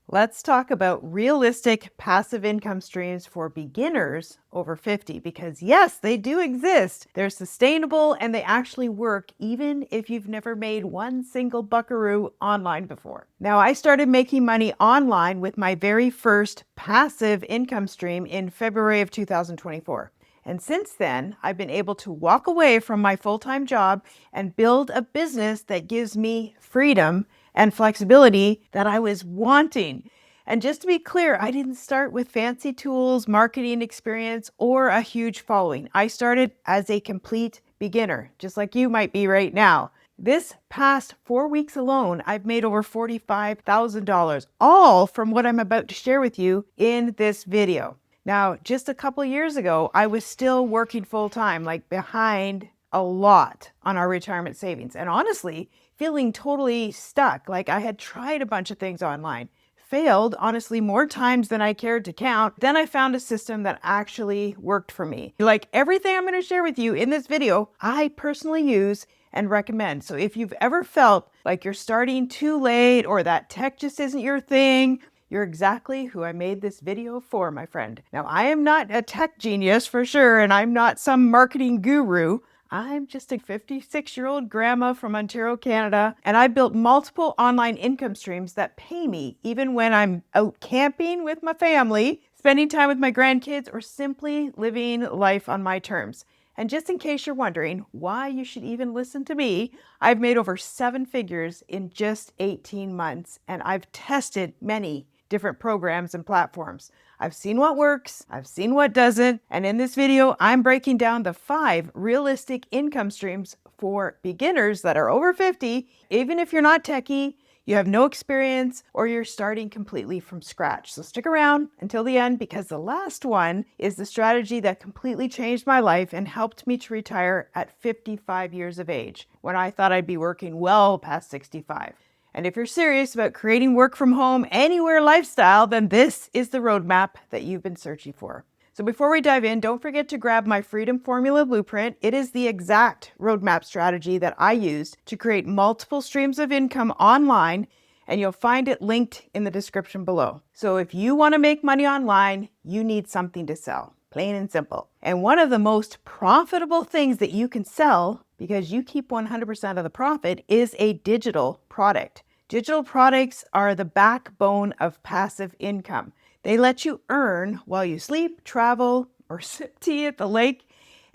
Let's talk about realistic passive income streams for beginners over 50 because, yes, they do exist. They're sustainable and they actually work even if you've never made one single buckaroo online before. Now, I started making money online with my very first passive income stream in February of 2024. And since then, I've been able to walk away from my full-time job and build a business that gives me freedom and flexibility that I was wanting. And just to be clear, I didn't start with fancy tools, marketing experience, or a huge following. I started as a complete beginner, just like you might be right now. This past 4 weeks alone, I've made over $45,000, all from what I'm about to share with you in this video. Now, just a couple years ago, I was still working full-time, like behind a lot on our retirement savings. And honestly, feeling totally stuck. Like I had tried a bunch of things online, failed honestly more times than I cared to count. Then I found a system that actually worked for me. Like everything I'm going to share with you in this video, I personally use and recommend. So if you've ever felt like you're starting too late or that tech just isn't your thing, you're exactly who I made this video for, my friend. Now, I am not a tech genius for sure, and I'm not some marketing guru. I'm just a 56-year-old grandma from Ontario, Canada, and I built multiple online income streams that pay me even when I'm out camping with my family, spending time with my grandkids, or simply living life on my terms. And just in case you're wondering why you should even listen to me, I've made over 7 figures in just 18 months, and I've tested many different programs and platforms. I've seen what works, I've seen what doesn't, and in this video, I'm breaking down the 5 realistic income streams for beginners that are over 50, even if you're not techie, you have no experience, or you're starting completely from scratch. So stick around until the end because the last one is the strategy that completely changed my life and helped me to retire at 55 years of age when I thought I'd be working well past 65. And if you're serious about creating work from home anywhere lifestyle, then this is the roadmap that you've been searching for. So before we dive in, don't forget to grab my Freedom Formula Blueprint. It is the exact roadmap strategy that I used to create multiple streams of income online, and you'll find it linked in the description below. So if you want to make money online, you need something to sell, plain and simple. And one of the most profitable things that you can sell, because you keep 100% of the profit, is a digital product. Digital products are the backbone of passive income. They let you earn while you sleep, travel, or sip tea at the lake,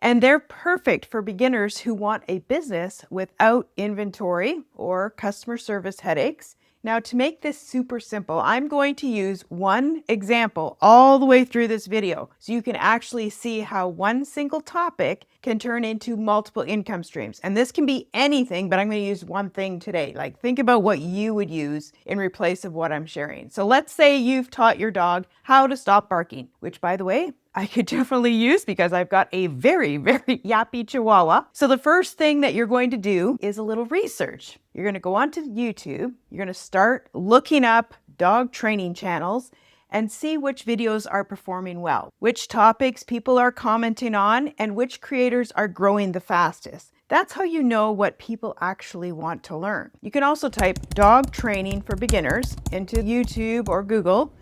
and they're perfect for beginners who want a business without inventory or customer service headaches. Now, to make this super simple, I'm going to use one example all the way through this video so you can actually see how one single topic can turn into multiple income streams. And this can be anything, but I'm going to use one thing today. Like think about what you would use in replace of what I'm sharing. So let's say you've taught your dog how to stop barking, which by the way, I could definitely use because I've got a very, very yappy Chihuahua. So the first thing that you're going to do is a little research. You're going to go onto YouTube. You're going to start looking up dog training channels and see which videos are performing well, which topics people are commenting on, and which creators are growing the fastest. That's how you know what people actually want to learn. You can also type dog training for beginners into YouTube or Google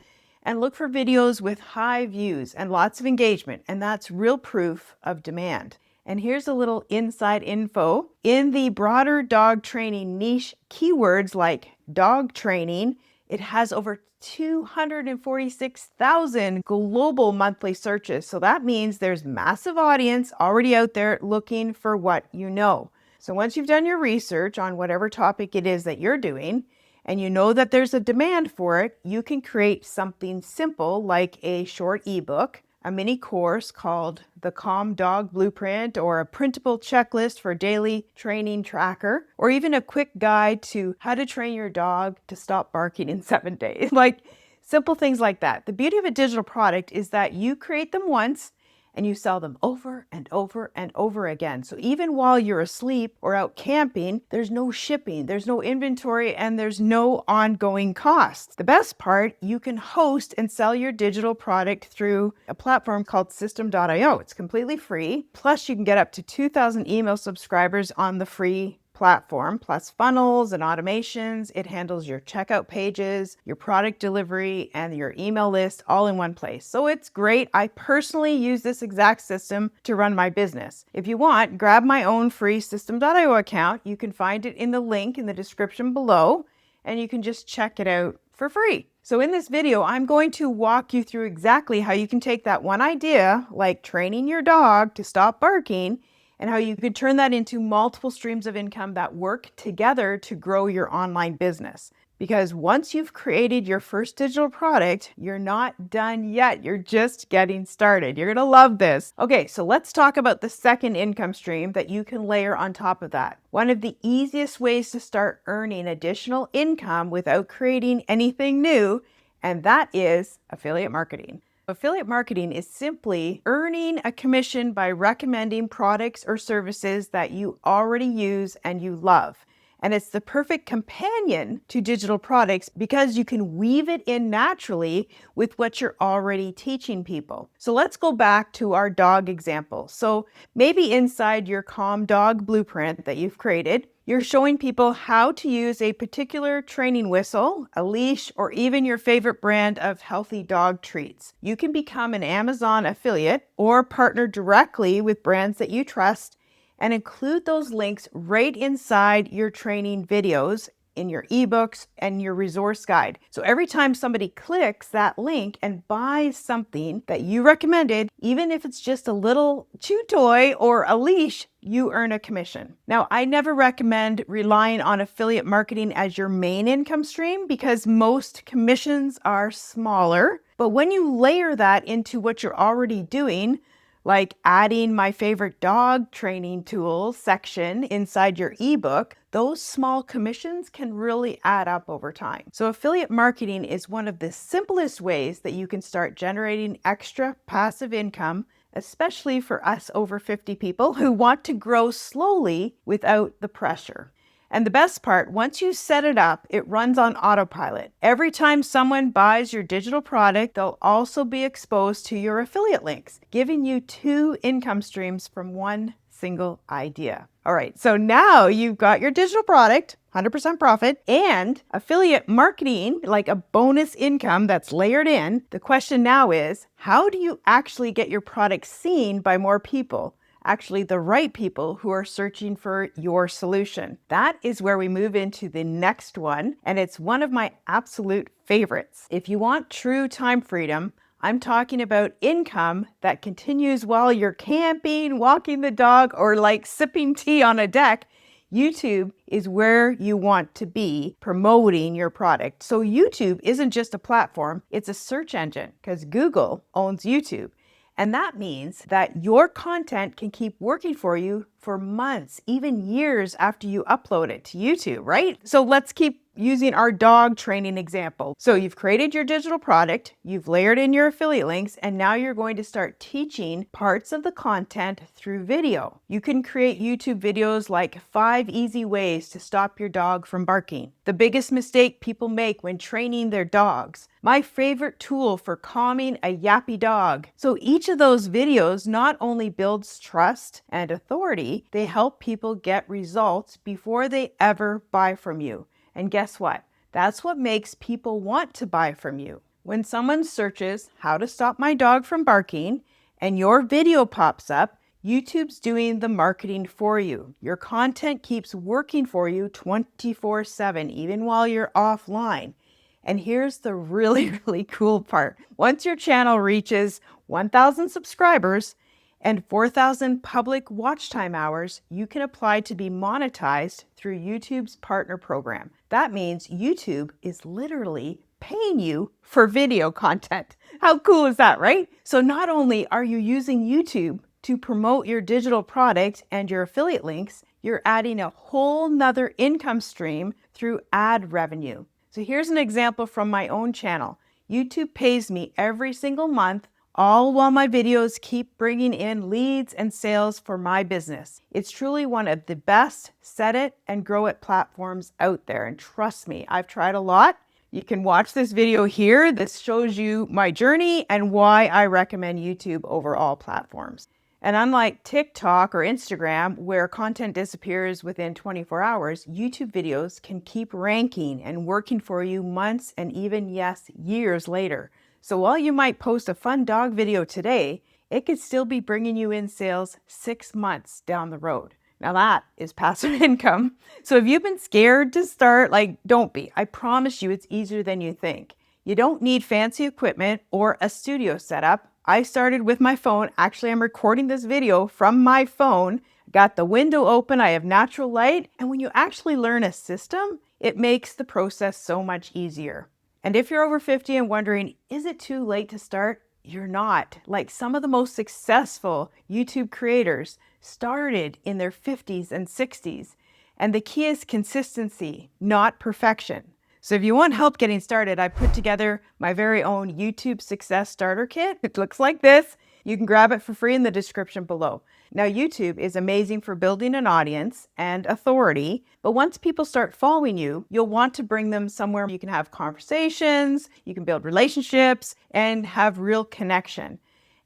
and look for videos with high views and lots of engagement, and that's real proof of demand. And here's a little inside info. In the broader dog training niche, keywords like dog training, it has over 246,000 global monthly searches. So that means there's massive audience already out there looking for what you know. So once you've done your research on whatever topic it is that you're doing, and you know that there's a demand for it, you can create something simple like a short ebook, a mini course called the Calm Dog Blueprint, or a printable checklist for daily training tracker, or even a quick guide to how to train your dog to stop barking in 7 days. Like simple things like that. The beauty of a digital product is that you create them once and you sell them over and over and over again. So even while you're asleep or out camping, there's no shipping, there's no inventory, and there's no ongoing costs. The best part, you can host and sell your digital product through a platform called System.io. It's completely free. Plus, you can get up to 2,000 email subscribers on the free platform, plus funnels and automations. It handles your checkout pages, your product delivery, and your email list all in one place. So it's great. I personally use this exact system to run my business. If you want, grab my own free System.io account. You can find it in the link in the description below, and you can just check it out for free. So in this video, I'm going to walk you through exactly how you can take that one idea, like training your dog to stop barking, and how you could turn that into multiple streams of income that work together to grow your online business. Because once you've created your first digital product, you're not done yet. You're just getting started. You're gonna love this. Okay, so let's talk about the second income stream that you can layer on top of that. One of the easiest ways to start earning additional income without creating anything new, and that is affiliate marketing. Affiliate marketing is simply earning a commission by recommending products or services that you already use and you love. And it's the perfect companion to digital products because you can weave it in naturally with what you're already teaching people. So let's go back to our dog example. So maybe inside your Calm Dog blueprint that you've created, you're showing people how to use a particular training whistle, a leash, or even your favorite brand of healthy dog treats. You can become an Amazon affiliate or partner directly with brands that you trust and include those links right inside your training videos, in your ebooks and your resource guide. So every time somebody clicks that link and buys something that you recommended, even if it's just a little chew toy or a leash, you earn a commission. Now, I never recommend relying on affiliate marketing as your main income stream because most commissions are smaller. But when you layer that into what you're already doing, like adding my favorite dog training tools section inside your ebook, those small commissions can really add up over time. So affiliate marketing is one of the simplest ways that you can start generating extra passive income, especially for us over 50 people who want to grow slowly without the pressure. And the best part, once you set it up, it runs on autopilot. Every time someone buys your digital product, they'll also be exposed to your affiliate links, giving you 2 income streams from one single idea. All right, so now you've got your digital product, 100% profit, and affiliate marketing, like a bonus income that's layered in. The question now is, how do you actually get your product seen by more people? Actually the right people who are searching for your solution. That is where we move into the next one, and it's one of my absolute favorites. If you want true time freedom, I'm talking about income that continues while you're camping, walking the dog, or like sipping tea on a deck. YouTube is where you want to be promoting your product. So YouTube isn't just a platform, it's a search engine because Google owns YouTube. And that means that your content can keep working for you for months, even years after you upload it to YouTube, right? So let's keep using our dog training example. So you've created your digital product, you've layered in your affiliate links, and now you're going to start teaching parts of the content through video. You can create YouTube videos like 5 easy ways to stop your dog from barking, the biggest mistake people make when training their dogs, my favorite tool for calming a yappy dog. So each of those videos not only builds trust and authority, they help people get results before they ever buy from you. And guess what? That's what makes people want to buy from you. When someone searches how to stop my dog from barking and your video pops up, YouTube's doing the marketing for you. Your content keeps working for you 24/7, even while you're offline. And here's the really cool part. Once your channel reaches 1,000 subscribers and 4,000 public watch time hours, you can apply to be monetized through YouTube's partner program. That means YouTube is literally paying you for video content. How cool is that, right? So not only are you using YouTube to promote your digital product and your affiliate links, you're adding a whole nother income stream through ad revenue. So here's an example from my own channel. YouTube pays me every single month, all while my videos keep bringing in leads and sales for my business. It's truly one of the best set it and grow it platforms out there. And trust me, I've tried a lot. You can watch this video here. This shows you my journey and why I recommend YouTube over all platforms. And unlike TikTok or Instagram, where content disappears within 24 hours, YouTube videos can keep ranking and working for you months and even, yes, years later. So while you might post a fun dog video today, it could still be bringing you in sales 6 months down the road. Now that is passive income. So if you've been scared to start, don't be. I promise you it's easier than you think. You don't need fancy equipment or a studio setup. I started with my phone. Actually, I'm recording this video from my phone. Got the window open, I have natural light, and when you actually learn a system, it makes the process so much easier. And if you're over 50 and wondering, is it too late to start? You're not. Like some of the most successful YouTube creators started in their 50s and 60s. And the key is consistency, not perfection. So if you want help getting started, I put together my very own YouTube Success Starter Kit. It looks like this. You can grab it for free in the description below. Now, YouTube is amazing for building an audience and authority, but once people start following you, you'll want to bring them somewhere you can have conversations, you can build relationships, and have real connection.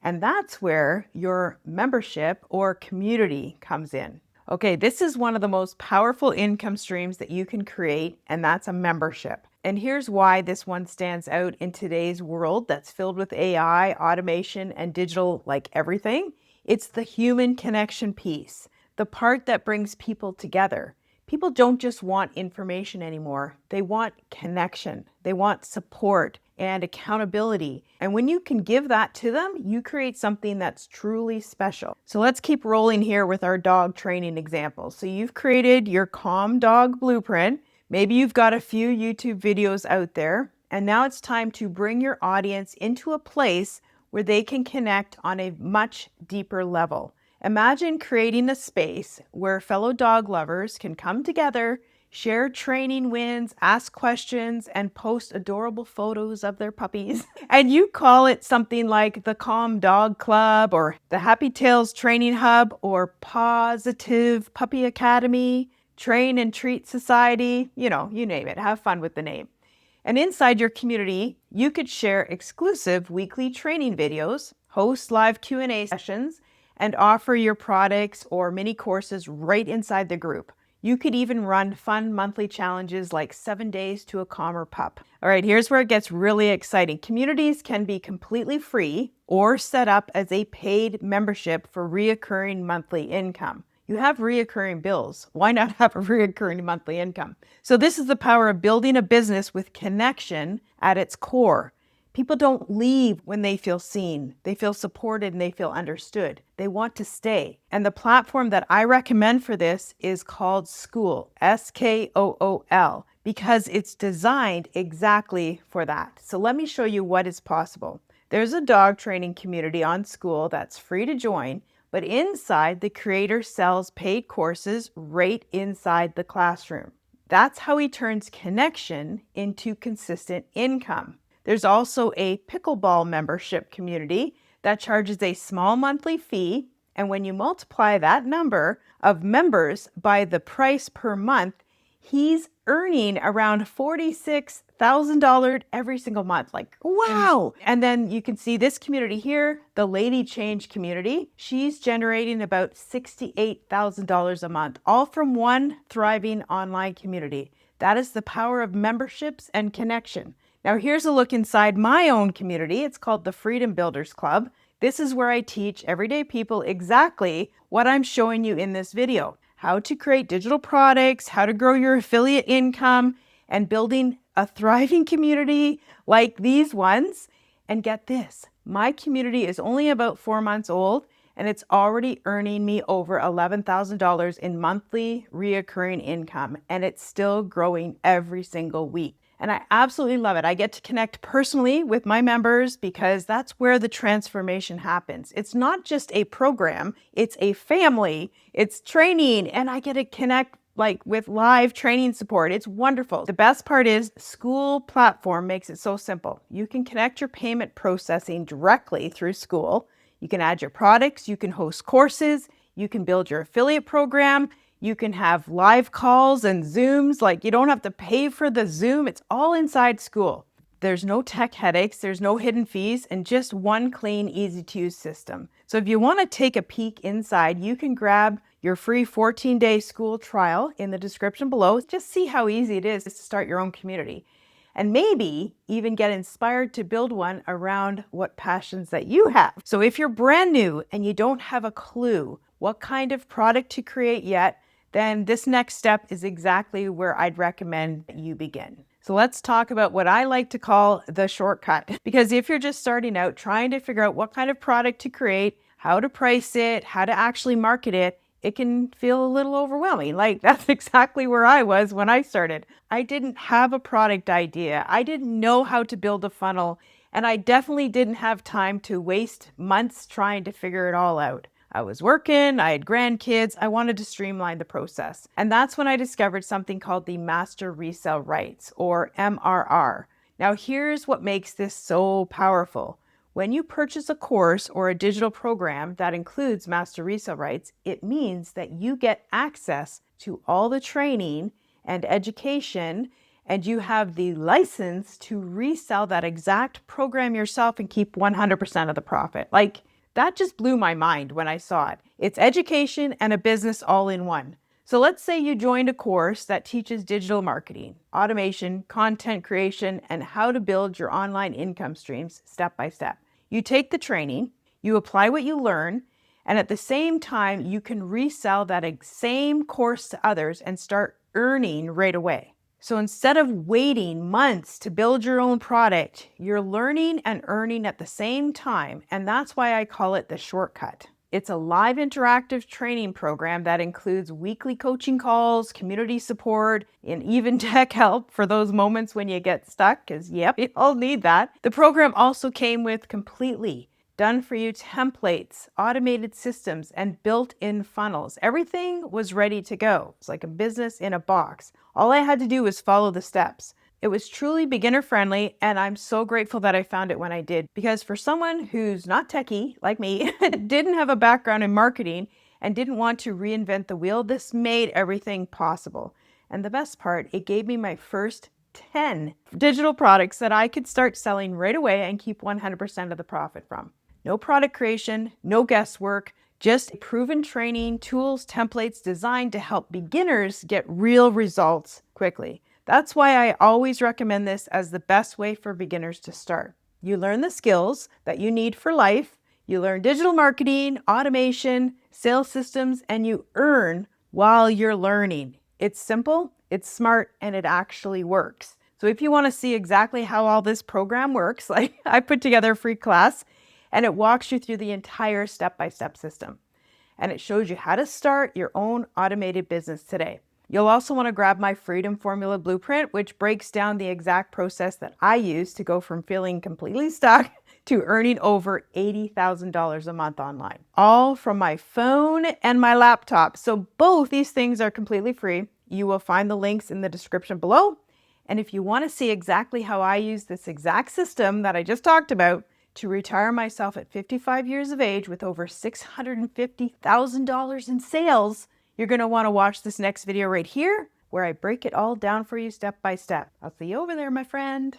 And that's where your membership or community comes in. Okay, this is one of the most powerful income streams that you can create, and that's a membership. And here's why this one stands out in today's world that's filled with AI, automation, and digital everything. It's the human connection piece, the part that brings people together. People don't just want information anymore. They want connection. They want support and accountability. And when you can give that to them, you create something that's truly special. So let's keep rolling here with our dog training example. So you've created your Calm Dog Blueprint. Maybe you've got a few YouTube videos out there, and now it's time to bring your audience into a place where they can connect on a much deeper level. Imagine creating a space where fellow dog lovers can come together, share training wins, ask questions, and post adorable photos of their puppies. And you call it something like the Calm Dog Club or the Happy Tails Training Hub or Positive Puppy Academy, Train and Treat Society, you name it. Have fun with the name. And inside your community, you could share exclusive weekly training videos, host live Q&A sessions, and offer your products or mini courses right inside the group. You could even run fun monthly challenges like 7 days to a calmer pup. All right, here's where it gets really exciting. Communities can be completely free or set up as a paid membership for reoccurring monthly income. You have reoccurring bills. Why not have a reoccurring monthly income? So this is the power of building a business with connection at its core. People don't leave when they feel seen. They feel supported and they feel understood. They want to stay. And the platform that I recommend for this is called Skool, Skool, because it's designed exactly for that. So let me show you what is possible. There's a dog training community on Skool that's free to join, but inside the creator sells paid courses right inside the classroom. That's how he turns connection into consistent income. There's also a pickleball membership community that charges a small monthly fee, and when you multiply that number of members by the price per month, he's earning around $46,000 every single month. Wow! And then you can see this community here, the Lady Change community. She's generating about $68,000 a month, all from one thriving online community. That is the power of memberships and connection. Now here's a look inside my own community. It's called the Freedom Builders Club. This is where I teach everyday people exactly what I'm showing you in this video. How to create digital products, how to grow your affiliate income, and building a thriving community like these ones. And get this, my community is only about 4 months old, and it's already earning me over $11,000 in monthly reoccurring income, and it's still growing every single week. And I absolutely love it. I get to connect personally with my members because that's where the transformation happens. It's not just a program, it's a family, it's training, and I get to connect with live training support. It's wonderful. The best part is Skool platform makes it so simple. You can connect your payment processing directly through Skool. You can add your products, you can host courses, you can build your affiliate program, you can have live calls and Zooms. You don't have to pay for the Zoom. It's all inside Skool. There's no tech headaches, there's no hidden fees, and just one clean, easy to use system. So if you want to take a peek inside, you can grab your free 14-day school trial in the description below. Just see how easy it is to start your own community. And maybe even get inspired to build one around what passions that you have. So if you're brand new and you don't have a clue what kind of product to create yet, then this next step is exactly where I'd recommend you begin. So let's talk about what I like to call the shortcut. Because if you're just starting out trying to figure out what kind of product to create, how to price it, how to actually market it, it can feel a little overwhelming. Like that's exactly where I was when I started. I didn't have a product idea. I didn't know how to build a funnel, and I definitely didn't have time to waste months trying to figure it all out. I was working, I had grandkids, I wanted to streamline the process. And that's when I discovered something called the Master Resell Rights, or MRR. Now here's what makes this so powerful. When you purchase a course or a digital program that includes Master Resell Rights, it means that you get access to all the training and education, and you have the license to resell that exact program yourself and keep 100% of the profit. Like, that just blew my mind when I saw it. It's education and a business all in one. So let's say you joined a course that teaches digital marketing, automation, content creation, and how to build your online income streams step by step. You take the training, you apply what you learn, and at the same time, you can resell that same course to others and start earning right away. So instead of waiting months to build your own product, you're learning and earning at the same time, and that's why I call it the shortcut. It's a live interactive training program that includes weekly coaching calls, community support, and even tech help for those moments when you get stuck, because yep, we all need that. The program also came with completely done-for-you templates, automated systems, and built-in funnels. Everything was ready to go. It's like a business in a box. All I had to do was follow the steps. It was truly beginner-friendly, and I'm so grateful that I found it when I did, because for someone who's not techie like me, didn't have a background in marketing, and didn't want to reinvent the wheel, this made everything possible. And the best part, it gave me my first 10 digital products that I could start selling right away and keep 100% of the profit from. No product creation, no guesswork, just proven training, tools, templates designed to help beginners get real results quickly. That's why I always recommend this as the best way for beginners to start. You learn the skills that you need for life, you learn digital marketing, automation, sales systems, and you earn while you're learning. It's simple, it's smart, and it actually works. So if you want to see exactly how all this program works, like I put together a free class, and it walks you through the entire step-by-step system. And it shows you how to start your own automated business today. You'll also want to grab my Freedom Formula Blueprint, which breaks down the exact process that I use to go from feeling completely stuck to earning over $80,000 a month online, all from my phone and my laptop. So both these things are completely free. You will find the links in the description below. And if you want to see exactly how I use this exact system that I just talked about to retire myself at 55 years of age with over $650,000 in sales, you're going to want to watch this next video right here, where I break it all down for you step by step. I'll see you over there, my friend.